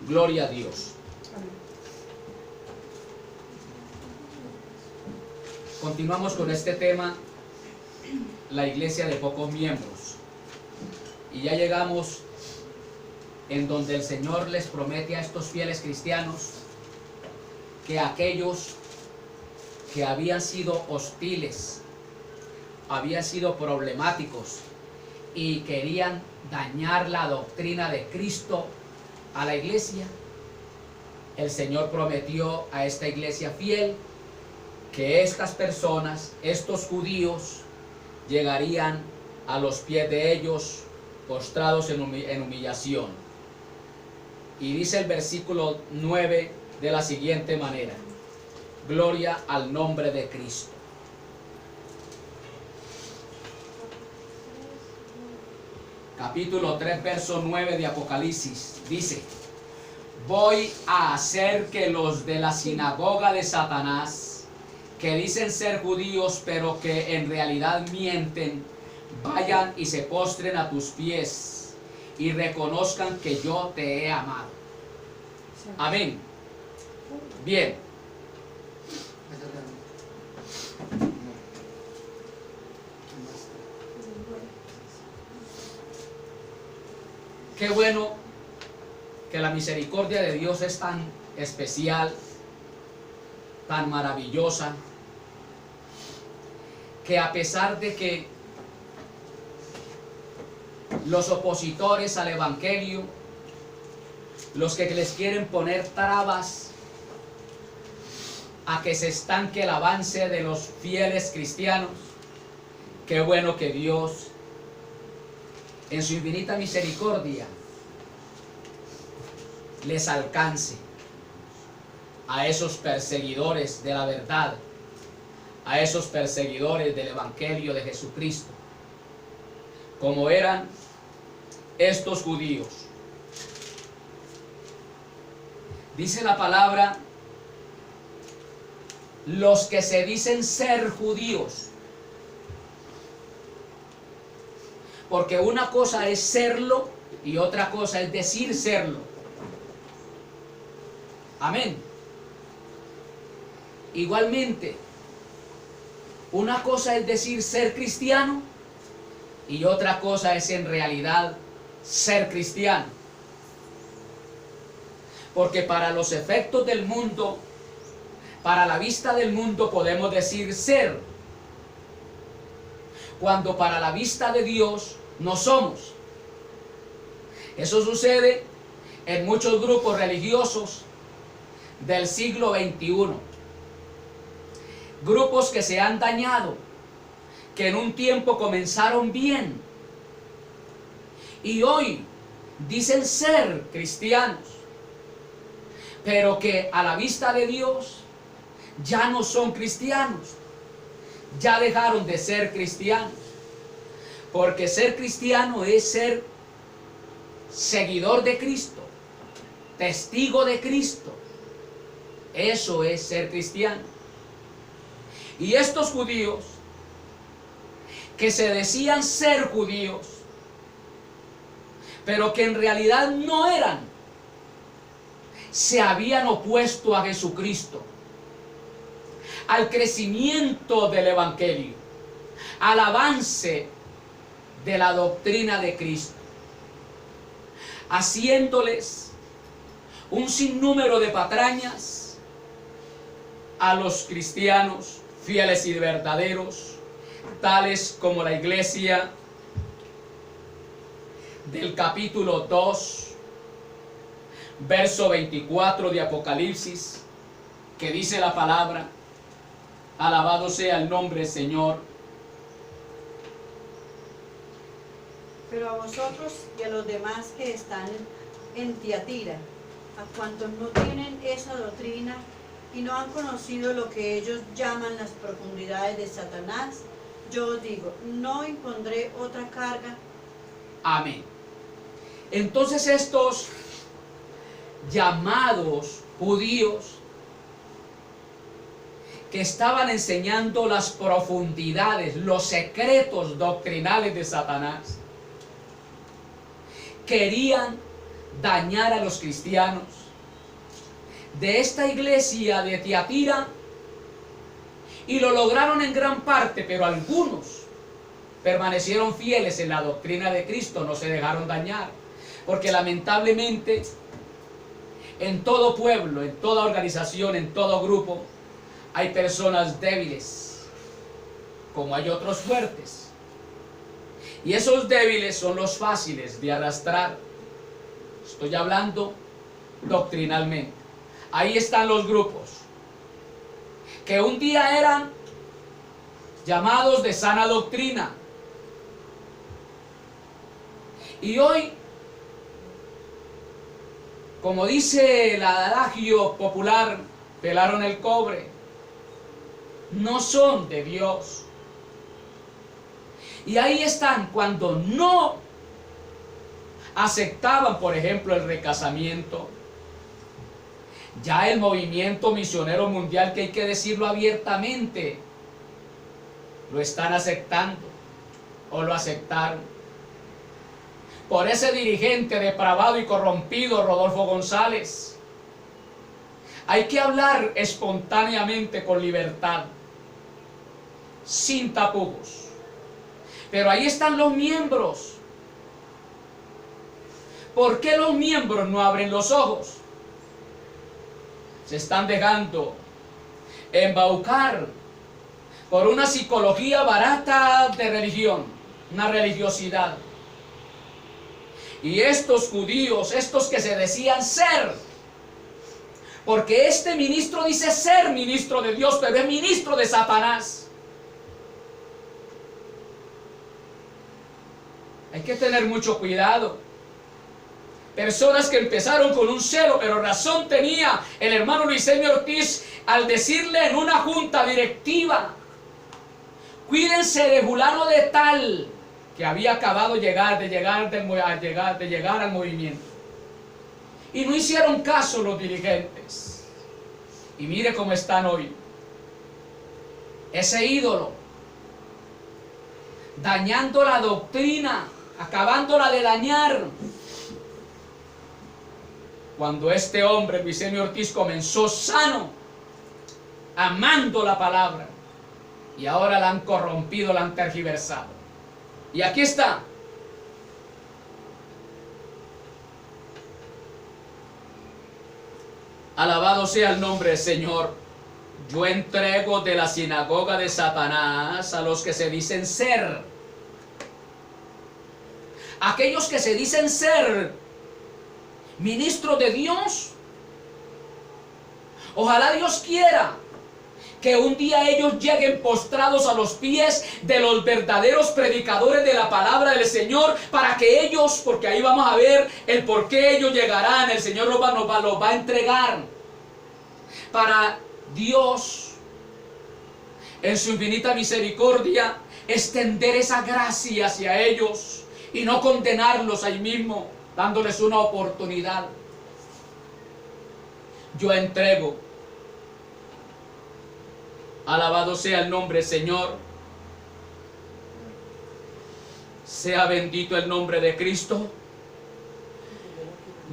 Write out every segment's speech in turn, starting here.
Gloria a Dios. Continuamos con este tema, la iglesia de pocos miembros. Y ya llegamos en donde el Señor les promete a estos fieles cristianos que aquellos que habían sido hostiles, habían sido problemáticos y querían dañar la doctrina de Cristo a la iglesia, el Señor prometió a esta iglesia fiel que estas personas, estos judíos, llegarían a los pies de ellos postrados en humillación. Y dice el versículo 9 de la siguiente manera: gloria al nombre de Cristo. Capítulo 3, verso 9 de Apocalipsis dice: voy a hacer que los de la sinagoga de Satanás, que dicen ser judíos pero que en realidad mienten, vayan y se postren a tus pies y reconozcan que yo te he amado. Amén. Bien. Qué bueno que la misericordia de Dios es tan especial, tan maravillosa, que a pesar de que los opositores al evangelio, los que les quieren poner trabas a que se estanque el avance de los fieles cristianos, qué bueno que Dios en su infinita misericordia les alcance a esos perseguidores de la verdad, a esos perseguidores del evangelio de Jesucristo, como eran estos judíos. Dice la palabra, los que se dicen ser judíos, porque una cosa es serlo y otra cosa es decir serlo. Amén. Igualmente, una cosa es decir ser cristiano y otra cosa es en realidad ser cristiano. Porque para los efectos del mundo, para la vista del mundo podemos decir ser, cuando para la vista de Dios no somos. Eso sucede en muchos grupos religiosos del siglo XXI. Grupos que se han dañado, que en un tiempo comenzaron bien y hoy dicen ser cristianos, pero que a la vista de Dios ya no son cristianos, ya dejaron de ser cristianos, porque ser cristiano es ser seguidor de Cristo, testigo de Cristo. Eso es ser cristiano. Y estos judíos, que se decían ser judíos, pero que en realidad no eran, se habían opuesto a Jesucristo, al crecimiento del evangelio, al avance de la doctrina de Cristo, haciéndoles un sinnúmero de patrañas a los cristianos fieles y verdaderos, tales como la iglesia del capítulo 2, verso 24 de Apocalipsis, que dice la palabra: alabado sea el nombre del Señor. Pero a vosotros y a los demás que están en Tiatira, a cuantos no tienen esa doctrina y no han conocido lo que ellos llaman las profundidades de Satanás, yo os digo, no impondré otra carga. Amén. Entonces estos llamados judíos que estaban enseñando las profundidades, los secretos doctrinales de Satanás, querían dañar a los cristianos. De esta iglesia de Tiatira, y lo lograron en gran parte, pero algunos permanecieron fieles en la doctrina de Cristo, no se dejaron dañar, porque lamentablemente en todo pueblo, en toda organización, en todo grupo, hay personas débiles, como hay otros fuertes, y esos débiles son los fáciles de arrastrar. Estoy hablando doctrinalmente. Ahí están los grupos que un día eran llamados de sana doctrina, y hoy, como dice el adagio popular, pelaron el cobre. No son de Dios. Y ahí están cuando no aceptaban, por ejemplo, el recasamiento. Ya el movimiento misionero mundial, que hay que decirlo abiertamente, lo están aceptando o lo aceptaron. Por ese dirigente depravado y corrompido, Rodolfo González, hay que hablar espontáneamente, con libertad, sin tapujos. Pero ahí están los miembros. ¿Por qué los miembros no abren los ojos? Se están dejando embaucar por una psicología barata de religión, una religiosidad. Y estos judíos, estos que se decían ser, porque este ministro dice ser ministro de Dios, pero es ministro de Satanás. Hay que tener mucho cuidado. Personas que empezaron con un celo, pero razón tenía el hermano Luis M. Ortiz al decirle en una junta directiva: cuídense de fulano de tal, que había acabado de llegar al movimiento. Y no hicieron caso los dirigentes. Y mire cómo están hoy. Ese ídolo, dañando la doctrina, acabándola de dañar. Cuando este hombre, Luis M. Ortiz, comenzó sano, amando la palabra, y ahora la han corrompido, la han tergiversado. Y aquí está. Alabado sea el nombre del Señor. Yo entrego de la sinagoga de Satanás a los que se dicen ser. Aquellos que se dicen ser ministros de Dios. Ojalá Dios quiera que un día ellos lleguen postrados a los pies de los verdaderos predicadores de la palabra del Señor, para que ellos, porque ahí vamos a ver el por qué ellos llegarán, el Señor los va a entregar, para Dios, en su infinita misericordia, extender esa gracia hacia ellos y no condenarlos ahí mismo, dándoles una oportunidad. Yo entrego. Alabado sea el nombre, Señor. Sea bendito el nombre de Cristo.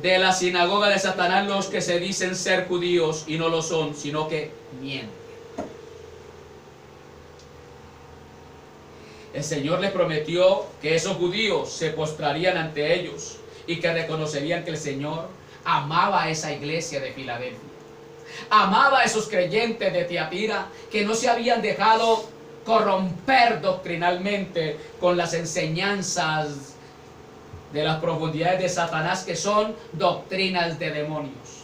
De la sinagoga de Satanás, los que se dicen ser judíos y no lo son, sino que mienten. El Señor les prometió que esos judíos se postrarían ante ellos y que reconocerían que el Señor amaba a esa iglesia de Filadelfia. Amaba a esos creyentes de Tiatira que no se habían dejado corromper doctrinalmente con las enseñanzas de las profundidades de Satanás, que son doctrinas de demonios.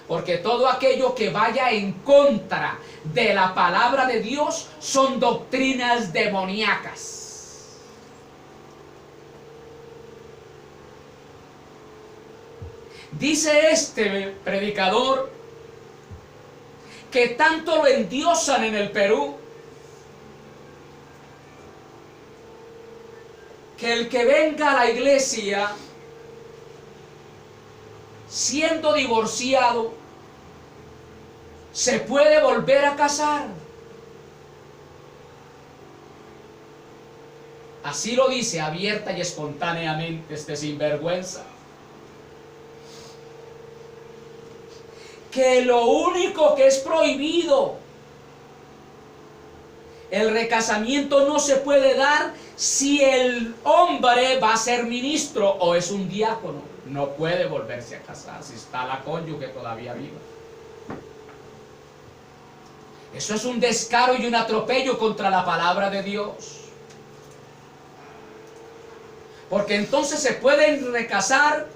Porque todo aquello que vaya en contra de la palabra de Dios son doctrinas demoníacas. Dice este predicador que tanto lo endiosan en el Perú, que el que venga a la iglesia siendo divorciado se puede volver a casar. Así lo dice abierta y espontáneamente este sinvergüenza. que lo único que es prohibido, el recasamiento no se puede dar si el hombre va a ser ministro o es un diácono. No puede volverse a casar si está la cónyuge todavía viva. Eso es un descaro y un atropello contra la palabra de Dios. Porque entonces se pueden recasar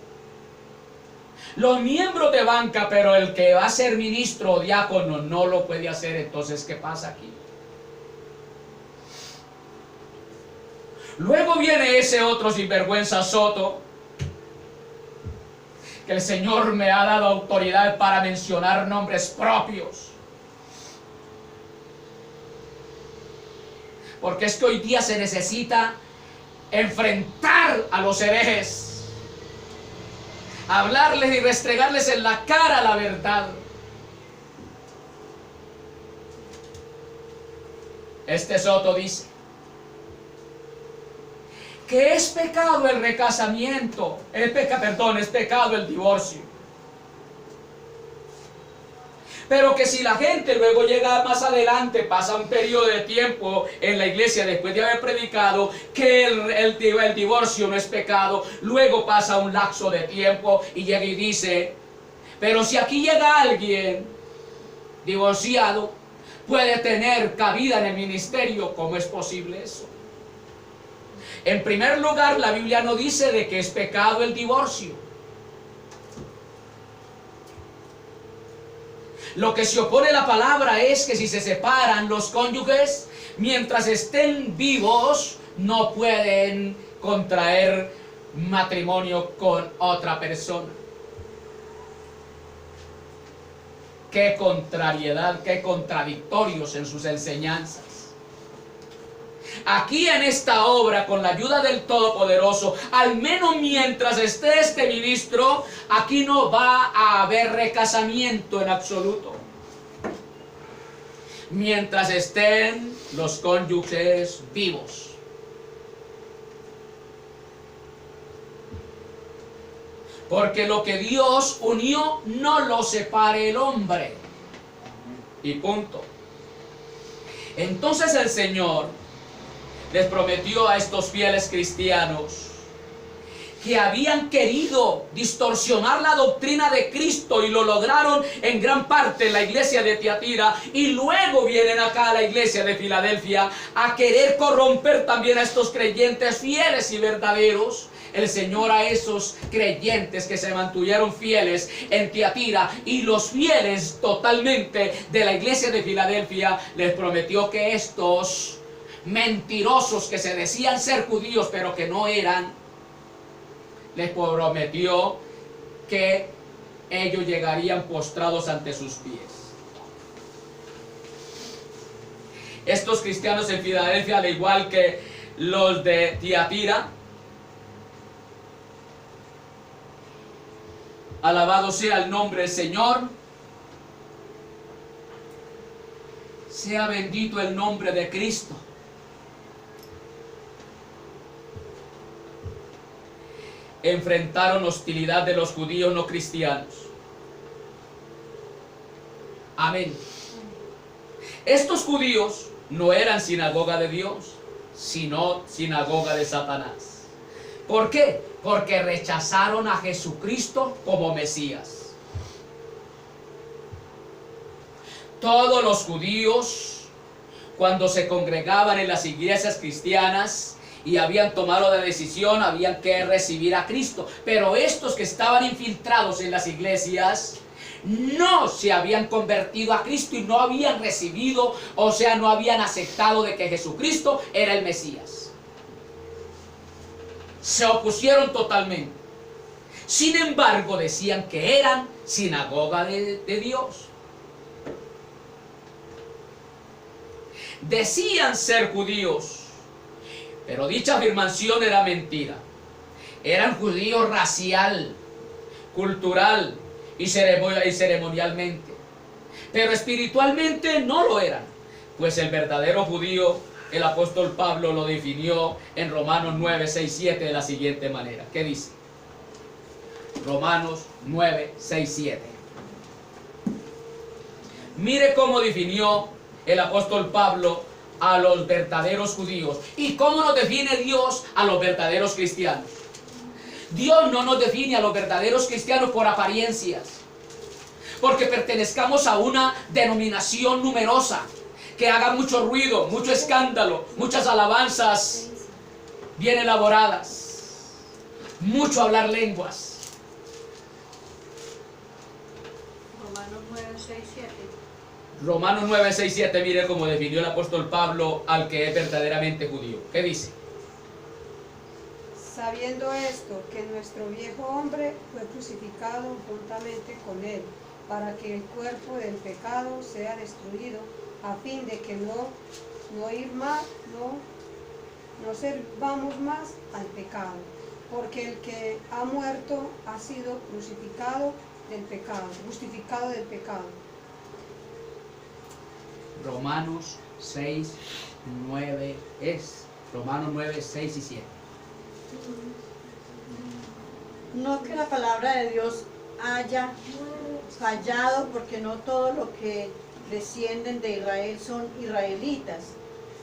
los miembros de banca, pero el que va a ser ministro o diácono no lo puede hacer. Entonces, ¿qué pasa aquí? Luego viene ese otro sinvergüenza Soto, que el Señor me ha dado autoridad para mencionar nombres propios. Porque es que hoy día se necesita enfrentar a los herejes, hablarles y restregarles en la cara la verdad. Este Soto dice que es pecado el recasamiento, es pecado el divorcio. Pero que si la gente luego llega más adelante, pasa un periodo de tiempo en la iglesia después de haber predicado que el divorcio no es pecado, luego pasa un lapso de tiempo y llega y dice, pero si aquí llega alguien divorciado, puede tener cabida en el ministerio, ¿cómo es posible eso? En primer lugar, la Biblia no dice de que es pecado el divorcio. Lo que se opone a la palabra es que si se separan los cónyuges, mientras estén vivos, no pueden contraer matrimonio con otra persona. Qué contrariedad, qué contradictorios en sus enseñanzas. Aquí en esta obra, con la ayuda del Todopoderoso, al menos mientras esté este ministro, aquí no va a haber recasamiento en absoluto. Mientras estén los cónyuges vivos. Porque lo que Dios unió, no lo separe el hombre. Y punto. Entonces el Señor les prometió a estos fieles cristianos que habían querido distorsionar la doctrina de Cristo y lo lograron en gran parte en la iglesia de Tiatira, y luego vienen acá a la iglesia de Filadelfia a querer corromper también a estos creyentes fieles y verdaderos. El Señor a esos creyentes que se mantuvieron fieles en Tiatira y los fieles totalmente de la iglesia de Filadelfia les prometió que estos mentirosos que se decían ser judíos pero que no eran, les prometió que ellos llegarían postrados ante sus pies. Estos cristianos en Filadelfia, al igual que los de Tiatira, alabado sea el nombre del Señor, sea bendito el nombre de Cristo. Enfrentaron hostilidad de los judíos no cristianos. Amén. Estos judíos no eran sinagoga de Dios, sino sinagoga de Satanás. ¿Por qué? Porque rechazaron a Jesucristo como Mesías. Todos los judíos, cuando se congregaban en las iglesias cristianas y habían tomado la decisión, habían que recibir a Cristo. Pero estos que estaban infiltrados en las iglesias no se habían convertido a Cristo y no habían recibido, o sea, no habían aceptado de que Jesucristo era el Mesías. Se opusieron totalmente. Sin embargo, decían que eran sinagoga de Dios. Decían ser judíos, pero dicha afirmación era mentira. Eran judíos racial, cultural y ceremonialmente. Pero espiritualmente no lo eran. Pues el verdadero judío, el apóstol Pablo lo definió en Romanos 9, 6, 7 de la siguiente manera. ¿Qué dice? Romanos 9, 6, 7. Mire cómo definió el apóstol Pablo a los verdaderos judíos y cómo nos define Dios a los verdaderos cristianos. Dios no nos define a los verdaderos cristianos por apariencias, porque pertenezcamos a una denominación numerosa, que haga mucho ruido, mucho escándalo, muchas alabanzas bien elaboradas, mucho hablar lenguas. Romanos 9, 6, 7. Romanos 9, 6, 7, mire cómo definió el apóstol Pablo al que es verdaderamente judío. ¿Qué dice? Sabiendo esto, que nuestro viejo hombre fue crucificado juntamente con él, para que el cuerpo del pecado sea destruido, a fin de que no servamos más al pecado, porque el que ha muerto ha sido justificado del pecado. Romanos 6, 9 es. Romanos 9, 6 y 7. No que la palabra de Dios haya fallado, porque no todos los que descienden de Israel son israelitas,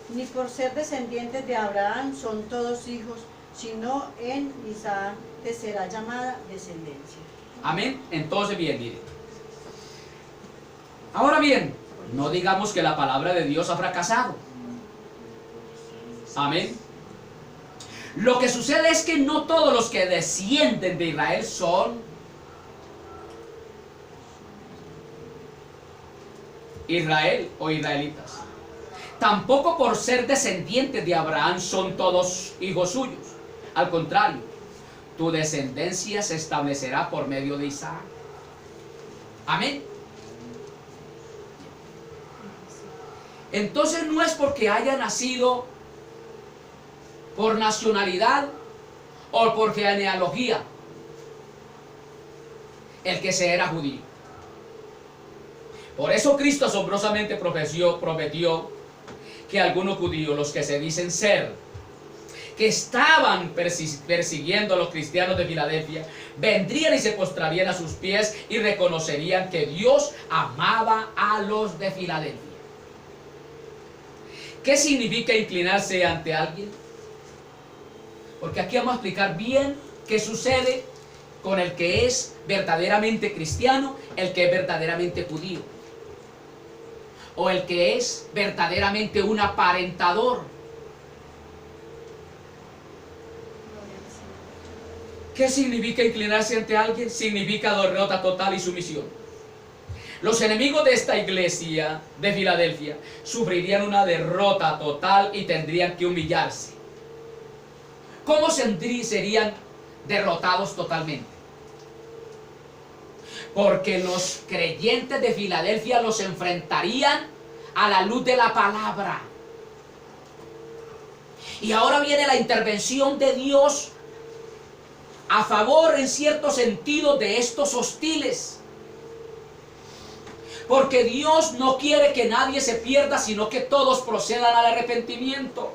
ni por ser descendientes de Abraham son todos hijos, sino en Isaac te será llamada descendencia. Amén. Entonces bien, mire. Ahora bien, no digamos que la palabra de Dios ha fracasado. Amén. Lo que sucede es que no todos los que descienden de Israel son Israel o israelitas. Tampoco por ser descendientes de Abraham son todos hijos suyos. Al contrario, tu descendencia se establecerá por medio de Isaac. Amén. Entonces no es porque haya nacido por nacionalidad o por genealogía el que se era judío. Por eso Cristo asombrosamente prometió que algunos judíos, los que se dicen ser, que estaban persiguiendo a los cristianos de Filadelfia, vendrían y se postrarían a sus pies y reconocerían que Dios amaba a los de Filadelfia. ¿Qué significa inclinarse ante alguien? Porque aquí vamos a explicar bien qué sucede con el que es verdaderamente cristiano, el que es verdaderamente judío, o el que es verdaderamente un aparentador. ¿Qué significa inclinarse ante alguien? Significa derrota total y sumisión. Los enemigos de esta iglesia de Filadelfia sufrirían una derrota total y tendrían que humillarse. ¿Cómo serían derrotados totalmente? Porque los creyentes de Filadelfia los enfrentarían a la luz de la palabra. Y ahora viene la intervención de Dios a favor, en cierto sentido, de estos hostiles. Porque Dios no quiere que nadie se pierda, sino que todos procedan al arrepentimiento.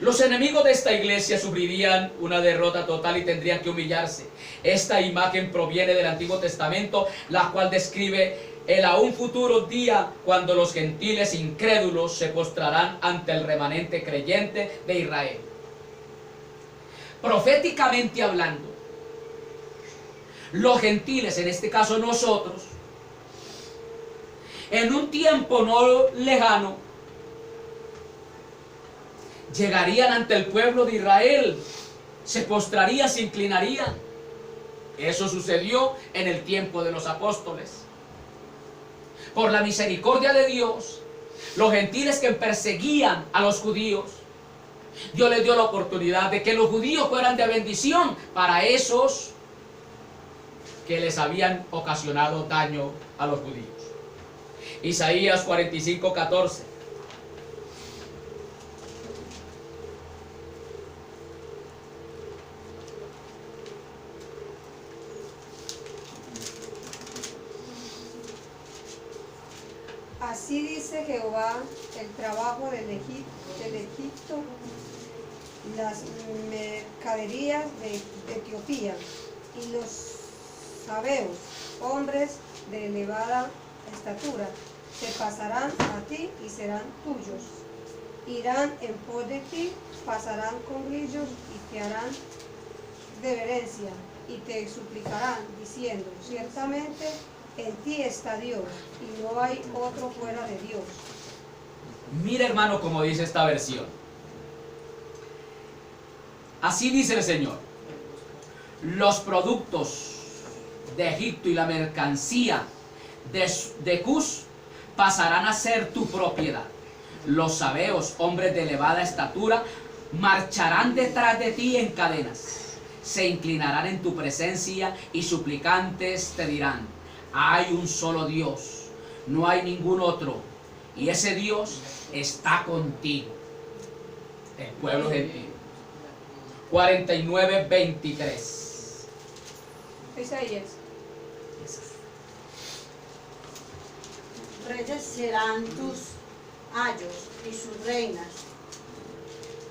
Los enemigos de esta iglesia sufrirían una derrota total y tendrían que humillarse. Esta imagen proviene del Antiguo Testamento, la cual describe el aún futuro día cuando los gentiles incrédulos se postrarán ante el remanente creyente de Israel. Proféticamente hablando, los gentiles, en este caso nosotros, en un tiempo no lejano, llegarían ante el pueblo de Israel, se postrarían, se inclinarían. Eso sucedió en el tiempo de los apóstoles. Por la misericordia de Dios, los gentiles que perseguían a los judíos, Dios les dio la oportunidad de que los judíos fueran de bendición para esos que les habían ocasionado daño a los judíos. Isaías 45, 14. Así dice Jehová, el trabajo del Egipto, las mercaderías de Etiopía y los sabeos, hombres de elevada estatura, se pasarán a ti y serán tuyos. Irán en pos de ti, pasarán con grillos y te harán reverencia y te suplicarán, diciendo, ciertamente en ti está Dios, y no hay otro fuera de Dios. Mira, hermano, como dice esta versión. Así dice el Señor: los productos de Egipto y la mercancía de Cus pasarán a ser tu propiedad. Los sabeos, hombres de elevada estatura, marcharán detrás de ti en cadenas. Se inclinarán en tu presencia y suplicantes te dirán: hay un solo Dios, no hay ningún otro, y ese Dios está contigo. El pueblo gentil. 49:23. Isaías. Reyes serán tus ayos y sus reinas.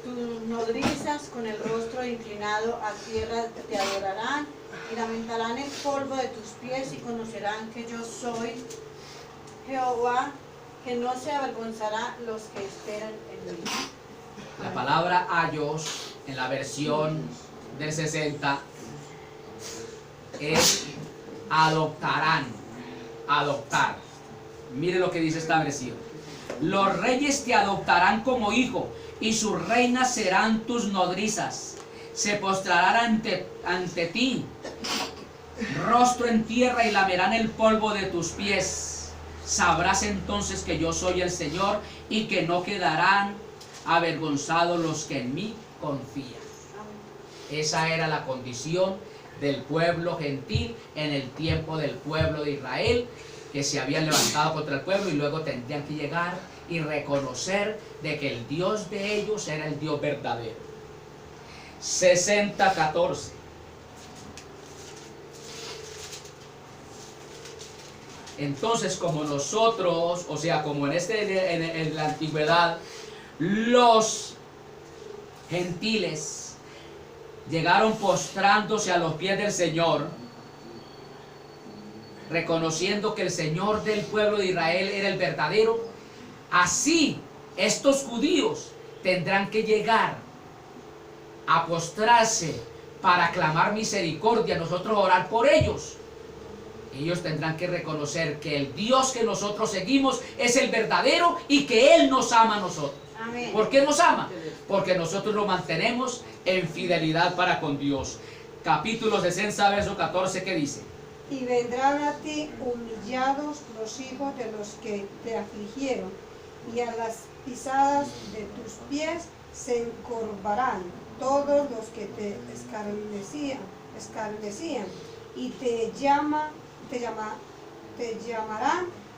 Tus nodrizas con el rostro inclinado a tierra te adorarán y lamentarán el polvo de tus pies y conocerán que yo soy Jehová, que no se avergonzará los que esperan en mí. La palabra ayos en la versión del 60 es adoptarán, adoptar. Mire lo que dice esta versión: los reyes te adoptarán como hijo y sus reinas serán tus nodrizas. Se postrarán ante ti, rostro en tierra, y lamerán el polvo de tus pies. Sabrás entonces que yo soy el Señor y que no quedarán avergonzados los que en mí confían. Esa era la condición del pueblo gentil en el tiempo del pueblo de Israel, que se habían levantado contra el pueblo y luego tendrían que llegar y reconocer de que el Dios de ellos era el Dios verdadero. 60:14. Entonces, como nosotros, o sea, como en la antigüedad, los gentiles llegaron postrándose a los pies del Señor, reconociendo que el Señor del pueblo de Israel era el verdadero, así estos judíos tendrán que llegar a postrarse para clamar misericordia, nosotros orar por ellos. Ellos tendrán que reconocer que el Dios que nosotros seguimos es el verdadero y que Él nos ama a nosotros. Amén. ¿Por qué nos ama? Porque nosotros lo mantenemos en fidelidad para con Dios. Capítulo 60, verso 14, ¿qué dice? Y vendrán a ti humillados los hijos de los que te afligieron, y a las pisadas de tus pies se encorvarán todos los que te escarnecían, y te llamarán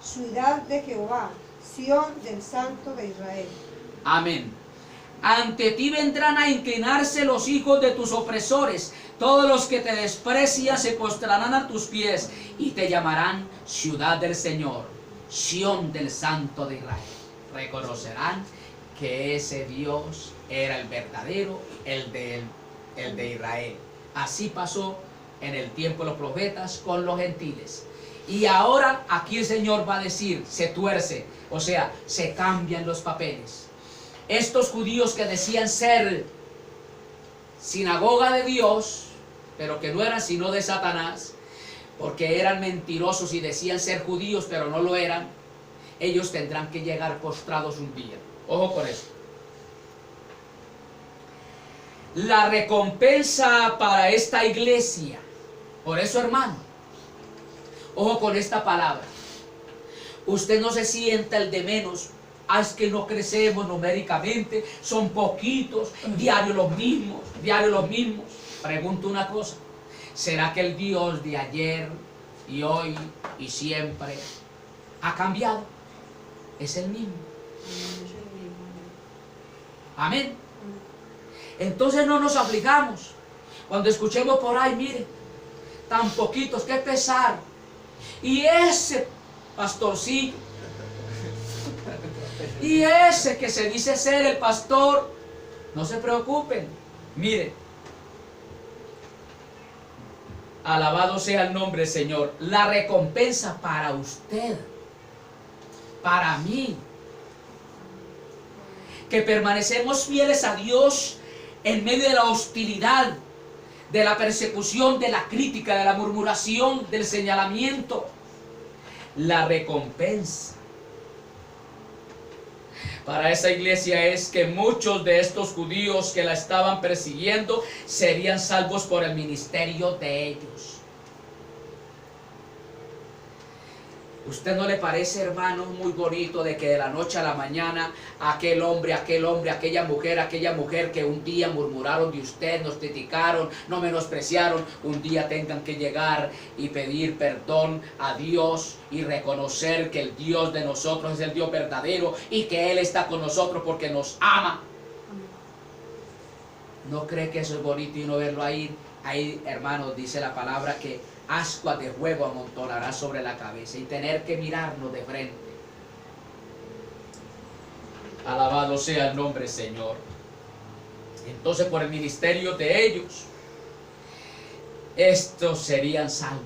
ciudad de Jehová, Sión del Santo de Israel. Amén. Ante ti vendrán a inclinarse los hijos de tus opresores, todos los que te desprecian se postrarán a tus pies y te llamarán ciudad del Señor, Sión del Santo de Israel. Reconocerán que ese Dios era el verdadero, el de Israel. Así pasó en el tiempo de los profetas con los gentiles. Y ahora aquí el Señor va a decir, se tuerce, o sea, se cambian los papeles. Estos judíos que decían ser sinagoga de Dios, pero que no eran sino de Satanás, porque eran mentirosos y decían ser judíos, pero no lo eran, ellos tendrán que llegar postrados un día. Ojo con eso. La recompensa para esta iglesia, por eso, hermano, ojo con esta palabra. Usted no se sienta el de menos. Es que no crecemos numéricamente, son poquitos, diario los mismos. Pregunto una cosa: ¿será que el Dios de ayer y hoy y siempre ha cambiado? Es el mismo. Amén. Entonces no nos aflijamos cuando escuchemos por ahí, mire, tan poquitos, qué pesar. Y ese pastorcillo, y ese que se dice ser el pastor, no se preocupen. Mire, Alabado sea el nombre del Señor. La recompensa para usted, para mí, que permanecemos fieles a Dios en medio de la hostilidad, de la persecución, de la crítica, de la murmuración, del señalamiento. La recompensa para esa iglesia es que muchos de estos judíos que la estaban persiguiendo serían salvos por el ministerio de ellos. ¿Usted no le parece, hermano, muy bonito de que de la noche a la mañana aquel hombre, aquella mujer que un día murmuraron de usted, nos criticaron, no menospreciaron, un día tengan que llegar y pedir perdón a Dios y reconocer que el Dios de nosotros es el Dios verdadero y que Él está con nosotros porque nos ama? ¿No cree que eso es bonito y no verlo ahí? Ahí, hermanos, dice la palabra que ascuas de fuego amontonará sobre la cabeza y tener que mirarnos de frente. Alabado sea el nombre del Señor. Entonces, por el ministerio de ellos, estos serían salvos.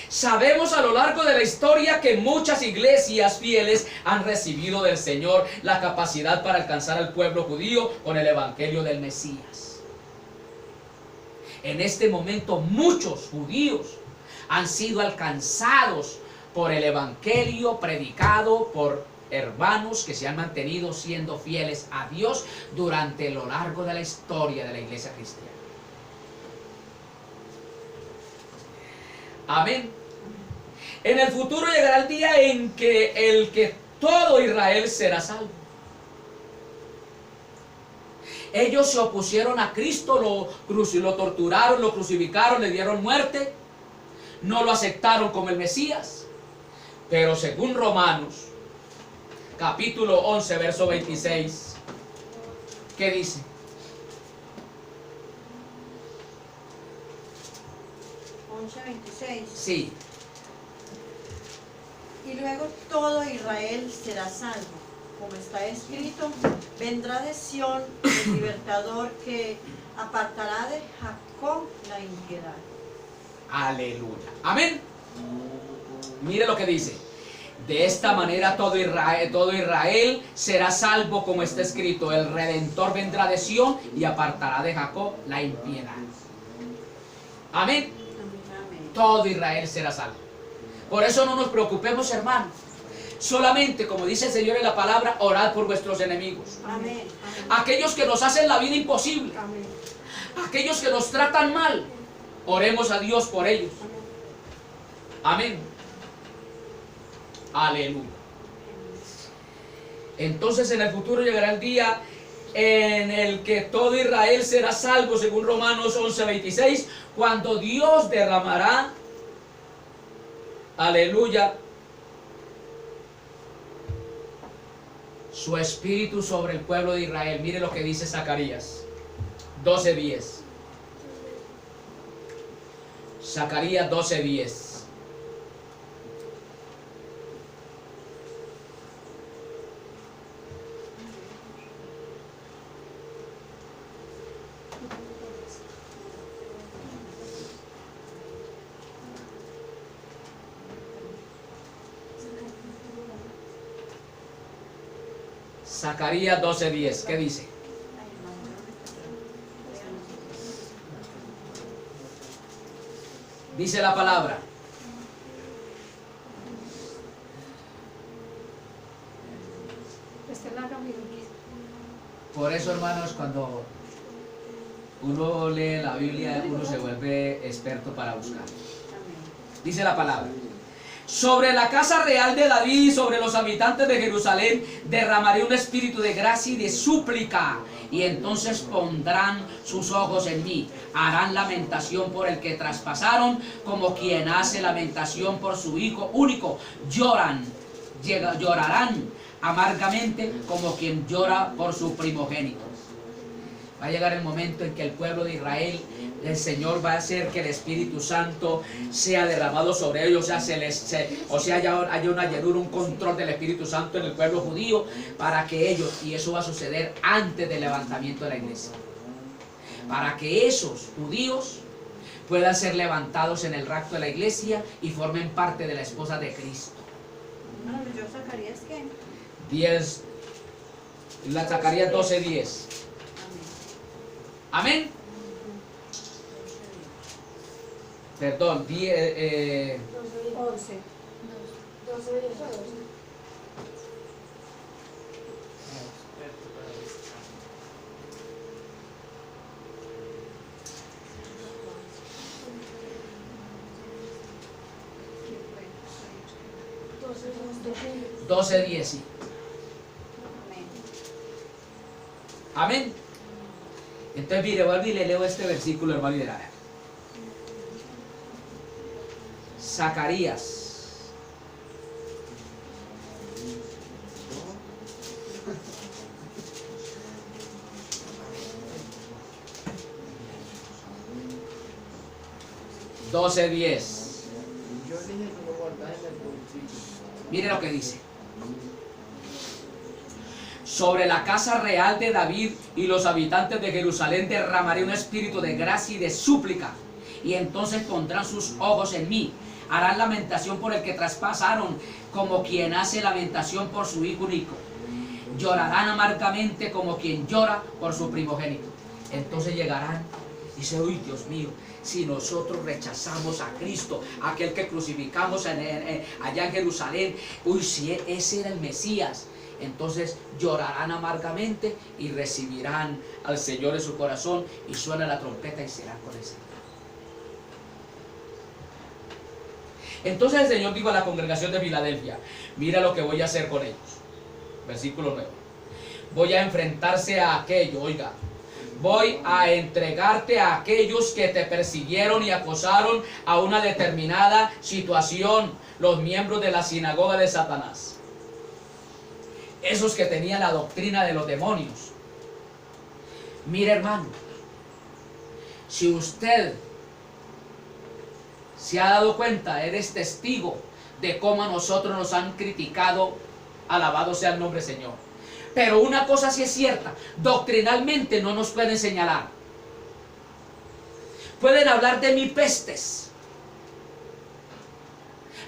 Sabemos a lo largo de la historia que muchas iglesias fieles han recibido del Señor la capacidad para alcanzar al pueblo judío con el evangelio del Mesías. En este momento muchos judíos han sido alcanzados por el evangelio predicado por hermanos que se han mantenido siendo fieles a Dios durante lo largo de la historia de la iglesia cristiana. Amén. En el futuro llegará el día en que todo Israel será salvo. Ellos se opusieron a Cristo, lo torturaron, lo crucificaron, le dieron muerte, no lo aceptaron como el Mesías. Pero según Romanos, capítulo 11, verso 26, ¿qué dice? (11:26) Sí. Y luego todo Israel será salvo. Como está escrito, vendrá de Sión el libertador que apartará de Jacob la impiedad. Aleluya. Amén. Mire lo que dice. De esta manera todo Israel será salvo, como está escrito. El Redentor vendrá de Sión y apartará de Jacob la impiedad. Amén. Amén. Todo Israel será salvo. Por eso no nos preocupemos, hermanos. Solamente, como dice el Señor en la palabra, orad por vuestros enemigos. Amén. Aquellos que nos hacen la vida imposible. Amén. Aquellos que nos tratan mal. Oremos a Dios por ellos. Amén. Aleluya. Entonces en el futuro llegará el día en el que todo Israel será salvo, según Romanos 11:26, cuando Dios derramará, aleluya, su espíritu sobre el pueblo de Israel. Mire lo que dice Zacarías 12:10. Zacarías 12:10. Zacarías 12:10, ¿qué dice? Dice la palabra: por eso, hermanos, cuando uno lee la Biblia, uno se vuelve experto para buscar. Dice la palabra: sobre la casa real de David y sobre los habitantes de Jerusalén derramaré un espíritu de gracia y de súplica, y entonces pondrán sus ojos en mí, harán lamentación por el que traspasaron, como quien hace lamentación por su hijo único, llorarán amargamente como quien llora por su primogénito. Va a llegar el momento en que el pueblo de Israel, el Señor va a hacer que el Espíritu Santo sea derramado sobre ellos, haya una llenura, un control del Espíritu Santo en el pueblo judío, para que ellos, y eso va a suceder antes del levantamiento de la iglesia, para que esos judíos puedan ser levantados en el rapto de la iglesia y formen parte de la esposa de Cristo. Bueno, yo Zacarías, ¿qué? 10, la Zacarías 12:10. Amén. Perdón, 10, 11. 12:10, sí. Amén. Entonces mire, vuelvo y le leo este versículo, hermano, y verá. Zacarías 12:10. Mire lo que dice. Sobre la casa real de David y los habitantes de Jerusalén derramaré un espíritu de gracia y de súplica, y entonces pondrán sus ojos en mí. Harán lamentación por el que traspasaron, como quien hace lamentación por su hijo único. Llorarán amargamente como quien llora por su primogénito. Entonces llegarán y dice, uy, Dios mío, si nosotros rechazamos a Cristo, aquel que crucificamos allá en Jerusalén, uy, si ese era el Mesías, entonces llorarán amargamente y recibirán al Señor en su corazón, y suena la trompeta y serán con el Señor. Entonces el Señor dijo a la congregación de Filadelfia, mira lo que voy a hacer con ellos. Versículo 9. Voy a enfrentarse a aquello, oiga, voy a entregarte a aquellos que te persiguieron y acosaron a una determinada situación, los miembros de la sinagoga de Satanás. Esos que tenían la doctrina de los demonios. Mire, hermano, si usted se ha dado cuenta, eres testigo de cómo a nosotros nos han criticado, alabado sea el nombre del Señor. Pero una cosa sí es cierta, doctrinalmente no nos pueden señalar. Pueden hablar de mí pestes,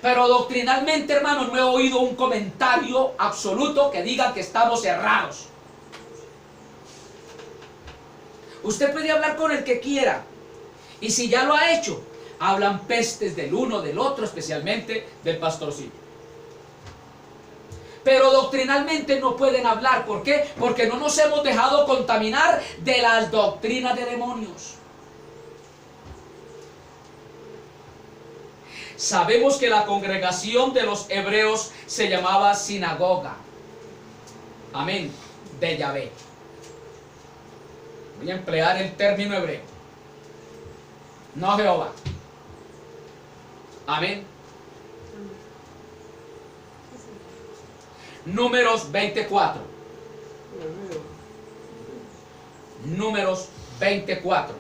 pero doctrinalmente, hermano, no he oído un comentario absoluto que diga que estamos errados. Usted puede hablar con el que quiera, y si ya lo ha hecho, hablan pestes del uno, del otro, especialmente del pastorcillo. Pero doctrinalmente no pueden hablar. ¿Por qué? Porque no nos hemos dejado contaminar de las doctrinas de demonios. Sabemos que la congregación de los hebreos se llamaba sinagoga. Amén. De Yahvé. Voy a emplear el término hebreo. No Jehová. Amén. Números 24. Números 24.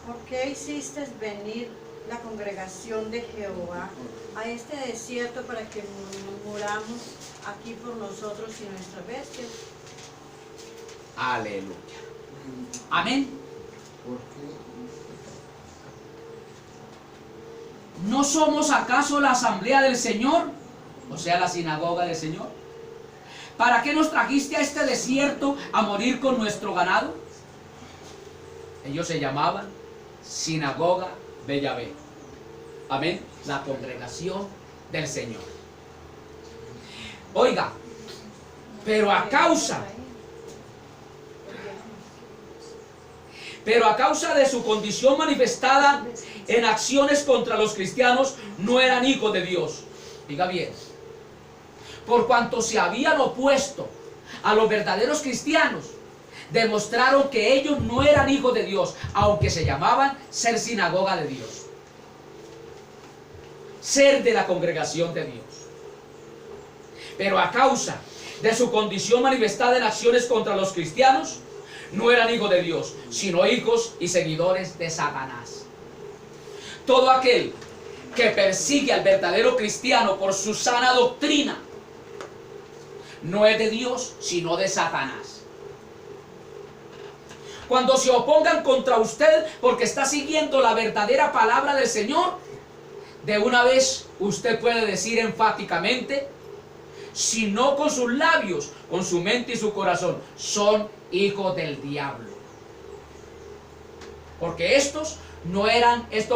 ¿Por qué hiciste venir la congregación de Jehová a este desierto para que muramos aquí por nosotros y nuestras bestias? Aleluya. Amén. ¿No somos acaso la asamblea del Señor? O sea, la sinagoga del Señor. ¿Para qué nos trajiste a este desierto a morir con nuestro ganado? Ellos se llamaban sinagoga de Yahvé. Amén. La congregación del Señor. Oiga, pero a causa de su condición manifestada en acciones contra los cristianos, no eran hijos de Dios. Diga bien. Por cuanto se habían opuesto a los verdaderos cristianos, demostraron que ellos no eran hijos de Dios, aunque se llamaban ser sinagoga de Dios, ser de la congregación de Dios. Pero a causa de su condición manifestada en acciones contra los cristianos, no eran hijos de Dios, sino hijos y seguidores de Satanás. Todo aquel que persigue al verdadero cristiano por su sana doctrina no es de Dios, sino de Satanás. Cuando se opongan contra usted porque está siguiendo la verdadera palabra del Señor, de una vez usted puede decir enfáticamente, si no con sus labios, con su mente y su corazón, son hijos del diablo. Porque estos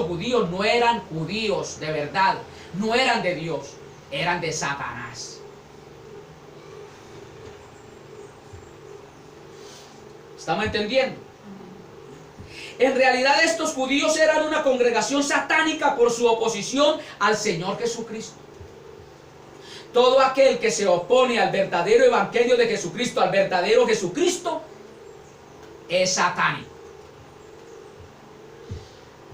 judíos no eran judíos de verdad, no eran de Dios, eran de Satanás. ¿Estamos entendiendo? En realidad estos judíos eran una congregación satánica por su oposición al Señor Jesucristo. Todo aquel que se opone al verdadero evangelio de Jesucristo, al verdadero Jesucristo, es satánico.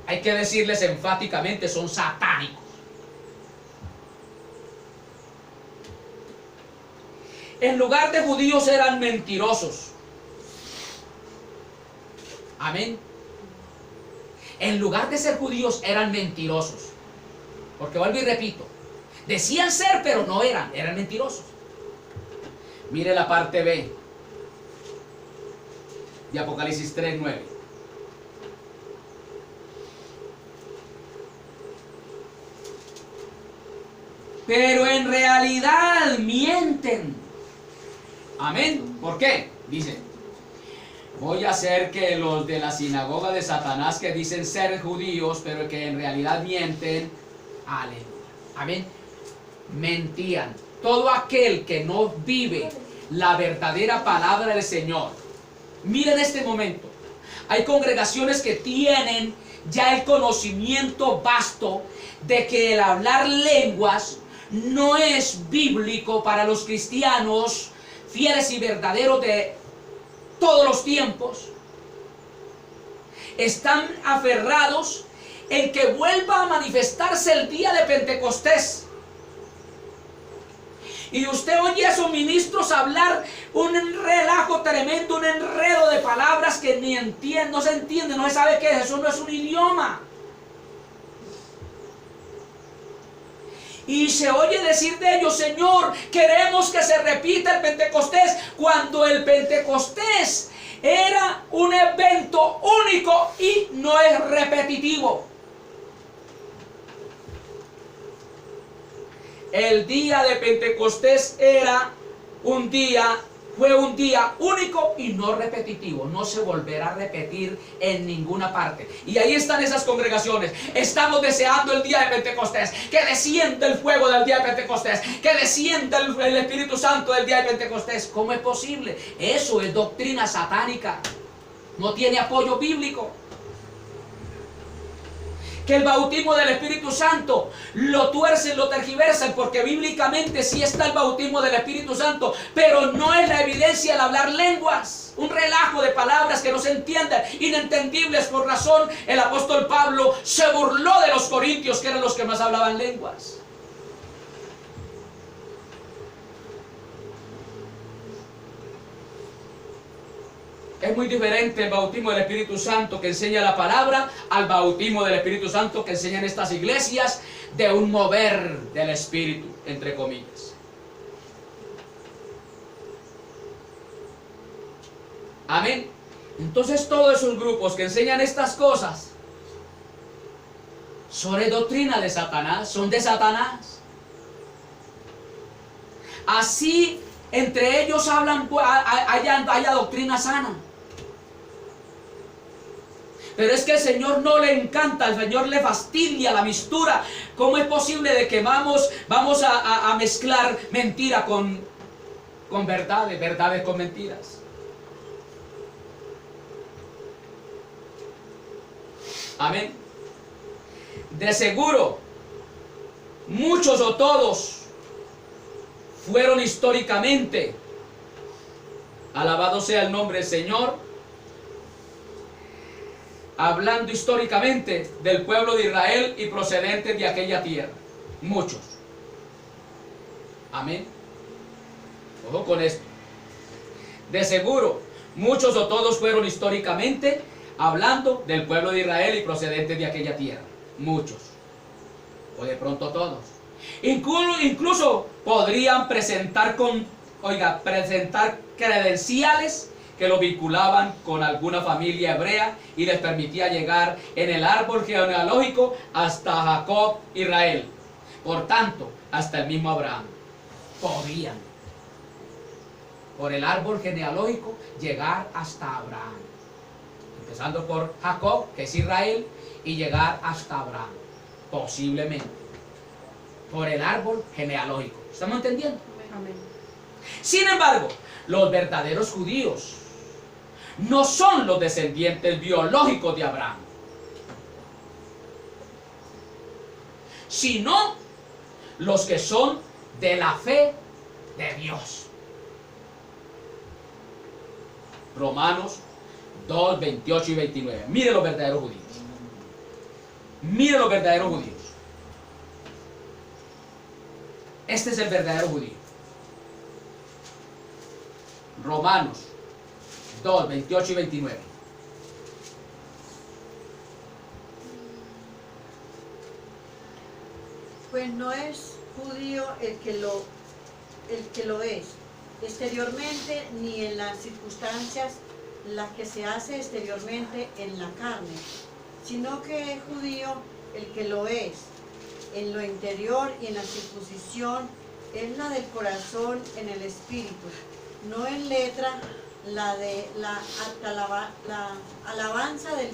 Hay que decirles enfáticamente, son satánicos. En lugar de judíos eran mentirosos. Amén. En lugar de ser judíos eran mentirosos. Porque vuelvo y repito, decían ser pero no eran mentirosos. Mire la parte B de Apocalipsis 3:9. Pero en realidad mienten. Amén. ¿Por qué? Dice, voy a hacer que los de la sinagoga de Satanás que dicen ser judíos, pero que en realidad mienten. Aleluya. Amén. Mentían. Todo aquel que no vive la verdadera palabra del Señor. Miren este momento. Hay congregaciones que tienen ya el conocimiento vasto de que el hablar lenguas no es bíblico para los cristianos fieles y verdaderos de todos los tiempos. Están aferrados en que vuelva a manifestarse el día de Pentecostés. Y usted oye a esos ministros hablar un relajo tremendo, un enredo de palabras que ni entiende, no se entiende, no se sabe qué es, eso no es un idioma. Y se oye decir de ellos, Señor, queremos que se repita el Pentecostés, cuando el Pentecostés era un evento único y no es repetitivo. El día de Pentecostés fue un día único y no repetitivo. No se volverá a repetir en ninguna parte. Y ahí están esas congregaciones. Estamos deseando el día de Pentecostés. Que descienda el fuego del día de Pentecostés. Que descienda el Espíritu Santo del día de Pentecostés. ¿Cómo es posible? Eso es doctrina satánica. No tiene apoyo bíblico. Que el bautismo del Espíritu Santo lo tuercen, lo tergiversan, porque bíblicamente sí está el bautismo del Espíritu Santo, pero no es la evidencia el hablar lenguas, un relajo de palabras que no se entienden, inentendibles. Por razón, el apóstol Pablo se burló de los corintios, que eran los que más hablaban lenguas. Es muy diferente el bautismo del Espíritu Santo que enseña la palabra al bautismo del Espíritu Santo que enseñan estas iglesias de un mover del Espíritu, entre comillas. Amén. Entonces todos esos grupos que enseñan estas cosas son de doctrina de Satanás, son de Satanás. Así entre ellos hablan, haya doctrina sana. Pero es que al Señor no le encanta, al Señor le fastidia la mistura. ¿Cómo es posible de que vamos a mezclar mentira con verdades, verdades con mentiras? Amén. De seguro, muchos o todos fueron históricamente, alabado sea el nombre del Señor, hablando históricamente del pueblo de Israel y procedentes de aquella tierra. Muchos. Amén. Ojo con esto. De seguro, muchos o todos fueron históricamente hablando del pueblo de Israel y procedentes de aquella tierra. Muchos. o de pronto todos. Incluso podrían presentar credenciales que lo vinculaban con alguna familia hebrea y les permitía llegar en el árbol genealógico hasta Jacob, Israel. Por tanto, hasta el mismo Abraham. Podían, por el árbol genealógico, llegar hasta Abraham. Empezando por Jacob, que es Israel, y llegar hasta Abraham. Posiblemente. Por el árbol genealógico. ¿Estamos entendiendo? Amén. Sin embargo, los verdaderos judíos no son los descendientes biológicos de Abraham, sino los que son de la fe de Dios. Romanos 2, 28 y 29. Mire los verdaderos judíos. Mire los verdaderos judíos. Este es el verdadero judío. Romanos 2, 28 y 29. Pues no es judío el que lo es exteriormente, ni en las circunstancias las que se hace exteriormente en la carne, sino que es judío el que lo es en lo interior y en la circuncisión, es la del corazón en el espíritu, no en letra, la de la alabanza del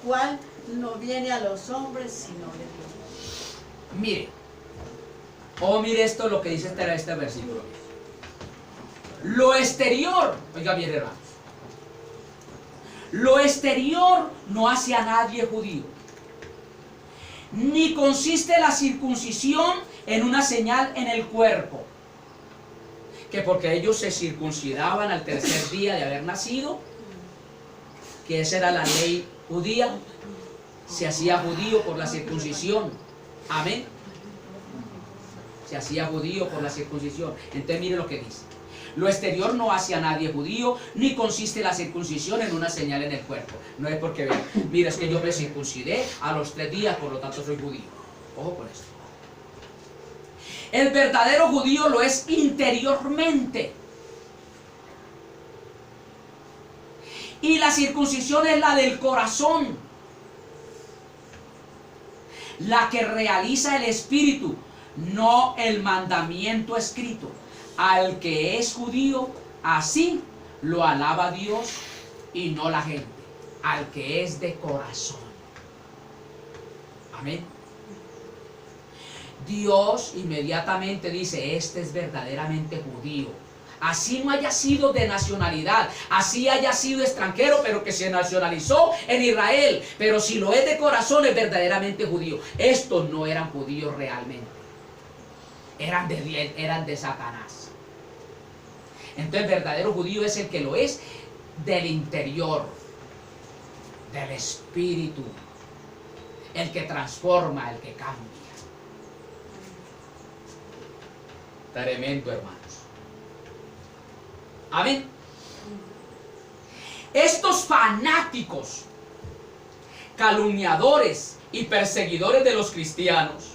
cual no viene a los hombres sino de Dios. Mire, mire esto lo que dice este versículo. Lo exterior, oiga bien, hermanos, lo exterior no hace a nadie judío, ni consiste la circuncisión en una señal en el cuerpo, que porque ellos se circuncidaban al tercer día de haber nacido, que esa era la ley judía, se hacía judío por la circuncisión. Amén. Se hacía judío por la circuncisión. Entonces mire lo que dice. Lo exterior no hace a nadie judío, ni consiste la circuncisión en una señal en el cuerpo. No es porque vean, mira, es que yo me circuncidé a los 3 días, por lo tanto soy judío. Ojo con esto. El verdadero judío lo es interiormente. Y la circuncisión es la del corazón, la que realiza el espíritu, no el mandamiento escrito. Al que es judío, así lo alaba Dios y no la gente. Al que es de corazón. Amén. Dios inmediatamente dice, este es verdaderamente judío. Así no haya sido de nacionalidad, así haya sido extranjero, pero que se nacionalizó en Israel. Pero si lo es de corazón, es verdaderamente judío. Estos no eran judíos realmente. Eran de Satanás. Entonces el verdadero judío es el que lo es del interior, del espíritu, el que transforma, el que cambia. Tremendo, hermanos. Amén. Estos fanáticos, calumniadores y perseguidores de los cristianos,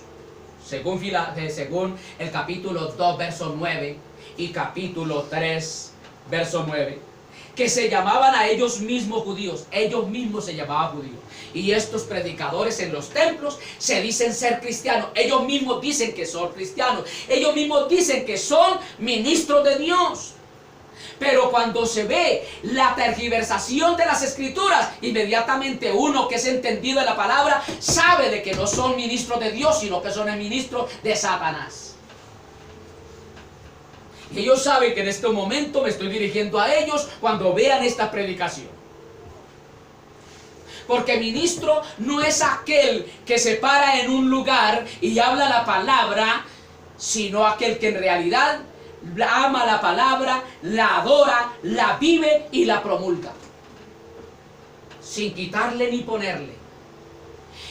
según el capítulo 2, verso 9 y capítulo 3, verso 9, que se llamaban a ellos mismos judíos, ellos mismos se llamaban judíos. Y estos predicadores en los templos se dicen ser cristianos, ellos mismos dicen que son cristianos, ellos mismos dicen que son ministros de Dios. Pero cuando se ve la tergiversación de las escrituras, inmediatamente uno que es entendido de la palabra sabe de que no son ministros de Dios, sino que son el ministro de Satanás. Y ellos saben que en este momento me estoy dirigiendo a ellos cuando vean esta predicación. Porque ministro no es aquel que se para en un lugar y habla la palabra, sino aquel que en realidad ama la palabra, la adora, la vive y la promulga, sin quitarle ni ponerle.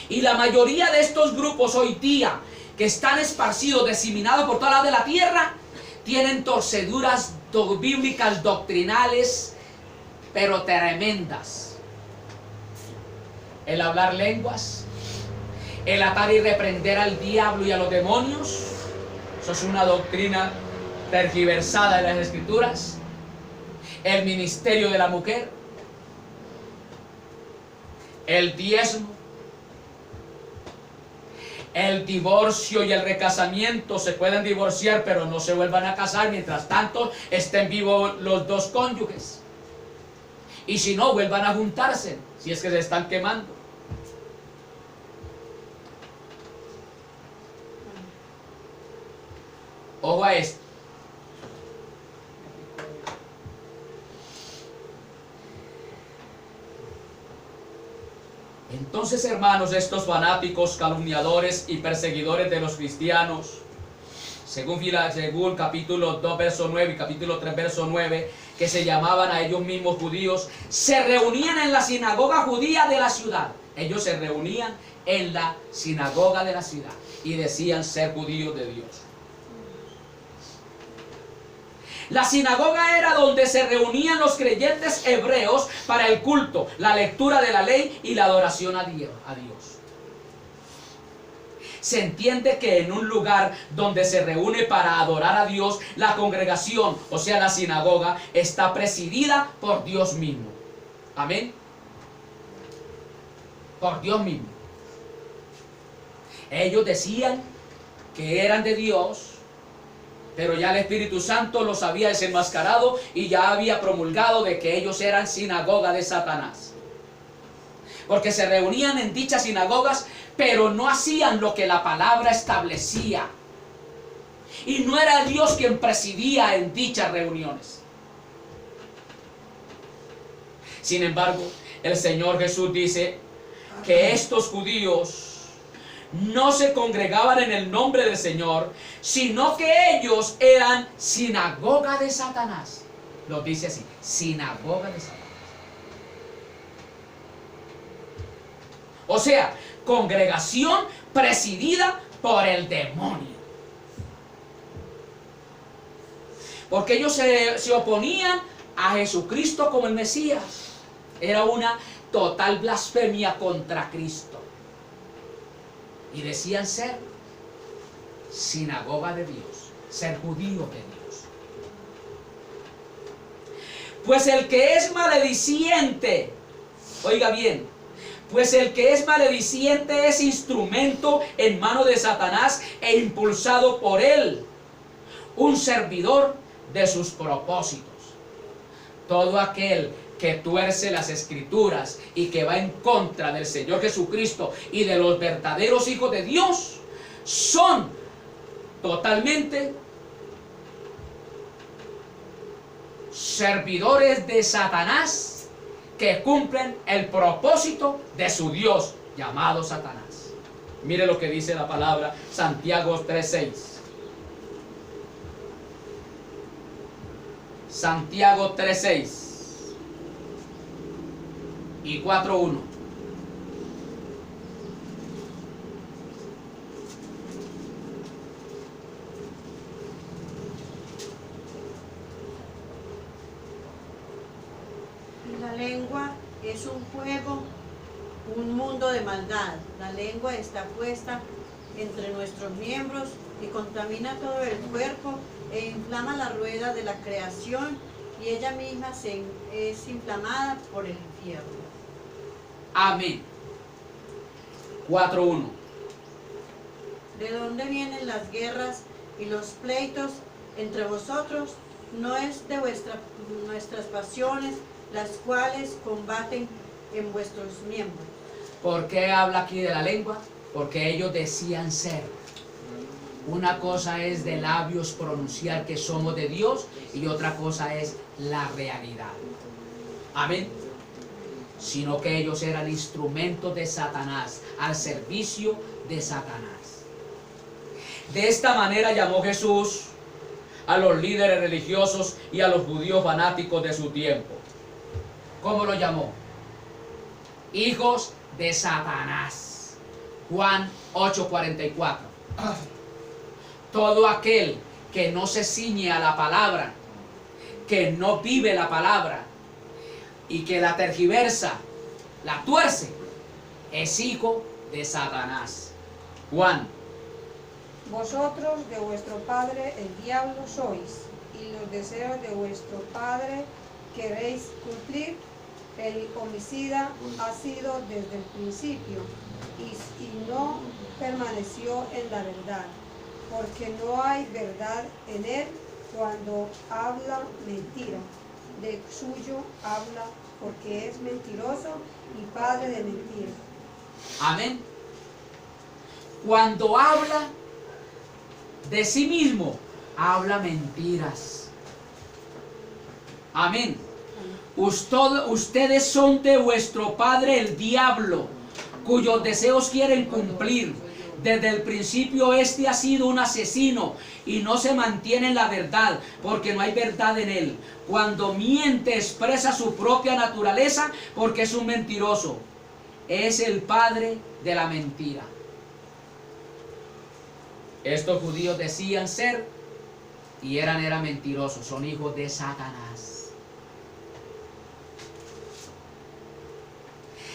Y la mayoría de estos grupos hoy día, que están esparcidos, diseminados por toda la de la tierra, tienen torceduras bíblicas doctrinales, pero tremendas. El hablar lenguas, el atar y reprender al diablo y a los demonios. Eso es una doctrina tergiversada de las Escrituras. El ministerio de la mujer, el diezmo, el divorcio y el recasamiento. Se pueden divorciar pero no se vuelvan a casar mientras tanto estén vivos los dos cónyuges, y si no, vuelvan a juntarse si es que se están quemando. Ojo a esto. Entonces, hermanos, estos fanáticos, calumniadores y perseguidores de los cristianos, según capítulo 2, verso 9 y capítulo 3, verso 9, que se llamaban a ellos mismos judíos, se reunían en la sinagoga judía de la ciudad. Ellos se reunían en la sinagoga de la ciudad y decían ser judíos de Dios. La sinagoga era donde se reunían los creyentes hebreos para el culto, la lectura de la ley y la adoración a Dios. Se entiende que en un lugar donde se reúne para adorar a Dios, la congregación, o sea la sinagoga, está presidida por Dios mismo. Amén. Por Dios mismo. Ellos decían que eran de Dios, pero ya el Espíritu Santo los había desenmascarado y ya había promulgado de que ellos eran sinagoga de Satanás. Porque se reunían en dichas sinagogas, pero no hacían lo que la palabra establecía. Y no era Dios quien presidía en dichas reuniones. Sin embargo, el Señor Jesús dice que estos judíos no se congregaban en el nombre del Señor, sino que ellos eran sinagoga de Satanás. Lo dice así, sinagoga de Satanás. O sea, congregación presidida por el demonio. Porque ellos se oponían a Jesucristo como el Mesías. Era una total blasfemia contra Cristo. Y decían ser sinagoga de Dios, ser judíos de Dios. Pues el que es malediciente, oiga bien, pues el que es malediciente es instrumento en mano de Satanás e impulsado por él, un servidor de sus propósitos. Todo aquel que tuerce las Escrituras y que va en contra del Señor Jesucristo y de los verdaderos hijos de Dios, son totalmente servidores de Satanás que cumplen el propósito de su Dios llamado Satanás. Mire lo que dice la palabra, Santiago 3:6. Santiago 3:6 y 4:1. La lengua es un fuego, un mundo de maldad. La lengua está puesta entre nuestros miembros y contamina todo el cuerpo e inflama la rueda de la creación, y ella misma es inflamada por el infierno. Amén. 4:1. ¿De dónde vienen las guerras y los pleitos entre vosotros? No es de nuestras pasiones, las cuales combaten en vuestros miembros. ¿Por qué habla aquí de la lengua? Porque ellos decían ser. Una cosa es de labios pronunciar que somos de Dios y otra cosa es la realidad. Amén. Sino que ellos eran instrumentos de Satanás, al servicio de Satanás. De esta manera llamó Jesús a los líderes religiosos y a los judíos fanáticos de su tiempo. ¿Cómo lo llamó? Hijos de Satanás. Juan 8:44. Todo aquel que no se ciñe a la palabra, que no vive la palabra y que la tergiversa, la tuerce, es hijo de Satanás. Juan, Vosotros de vuestro padre el diablo sois, y los deseos de vuestro padre queréis cumplir. El homicida ha sido desde el principio, y no permaneció en la verdad, porque no hay verdad en él. Cuando habla mentira, de suyo habla, porque es mentiroso y padre de mentira. amén. Cuando habla de sí mismo, habla mentiras. Amén. Ustedes son de vuestro padre el diablo, cuyos deseos quieren cumplir. Desde el principio ha sido un asesino y no se mantiene en la verdad, porque no hay verdad en él. Cuando miente expresa su propia naturaleza, porque es un mentiroso. Es el padre de la mentira. Estos judíos decían ser y eran mentirosos, son hijos de Satanás.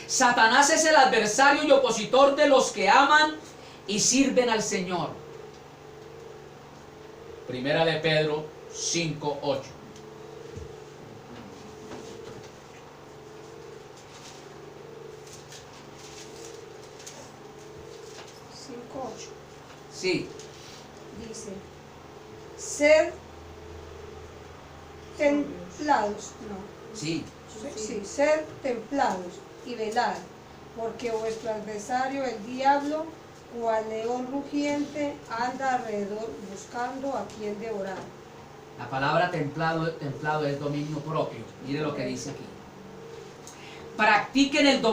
Satanás es el adversario y opositor de los que aman y sirven al Señor. Primera de Pedro 5:8. Sí, Dice, ser templados, no, sí. sí, ser templados y velad, porque vuestro adversario el diablo, cual león rugiente, anda alrededor buscando a quien devorar. La palabra templado es dominio propio. Mire lo que dice aquí. Practiquen el dominio